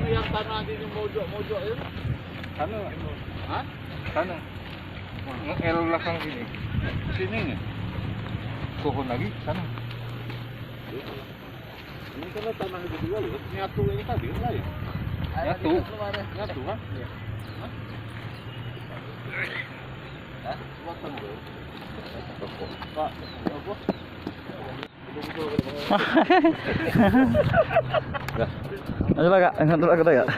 yang tanah di mojok itu. Sana. Hah? Sana. L belakang sini. Sini nih. Pohon lagi sana. Ini kan tanah itu juga loh. Nyatu ini tadi kan lain. Nyatu. Nyatu kan? Iya. Hah? Buatan loh. Pak, apa? Ayo lah kak, satu lagi kak.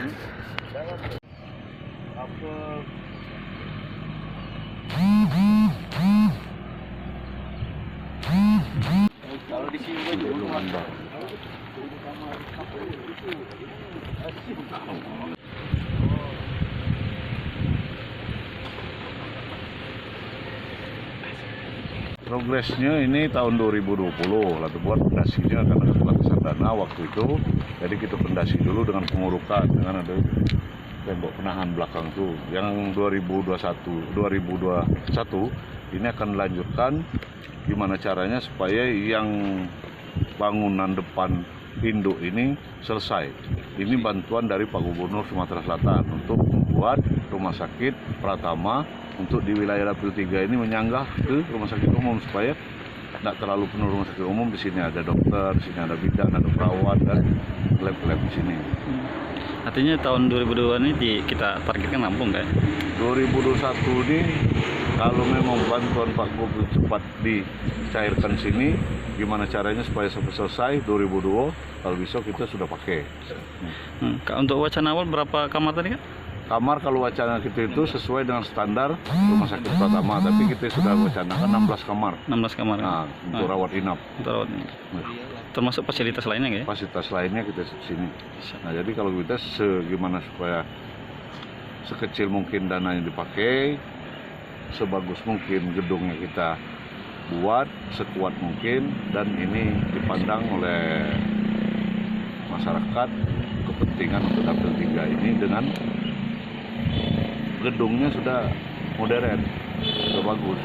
Apa? Kalau di sini gue dulu ada. Progresnya ini tahun 2020, lalu buat pendasinya karena keterbatasan dana waktu itu, jadi kita pendasi dulu dengan pengurukan, dengan ada tembok penahan belakang tuh. Yang 2021 ini akan dilanjutkan gimana caranya supaya yang bangunan depan induk ini selesai. Ini bantuan dari Pak Gubernur Sumatera Selatan untuk membuat rumah sakit Pratama untuk di wilayah Dapil 3 ini menyanggah ke rumah sakit umum supaya tidak terlalu penuh rumah sakit umum. Di sini ada dokter, di sini ada bidan, ada perawat dan lab-lab di sini. Artinya tahun 2022 ini kita targetkan rampung kan? 2021 ini kalau memang bantuan Pak Gubernur cepat dicairkan sini, gimana caranya supaya sampai selesai 2002, kalau bisa kita sudah pakai. Kak, untuk wacana awal berapa kamar tadi kak? Kamar kalau wacana kita itu sesuai dengan standar rumah sakit Pratama, tapi kita sudah wacanakan 16 kamar. 16 kamar. Nah, untuk rawat inap. Untuk rawat inap. Termasuk fasilitas lainnya ya? Fasilitas lainnya kita sini. Nah, jadi kalau kita gimana supaya sekecil mungkin dananya dipakai, sebagus mungkin gedungnya kita buat, sekuat mungkin, dan ini dipandang oleh masyarakat kepentingan untuk Dapil 3 ini dengan gedungnya sudah modern, sudah bagus.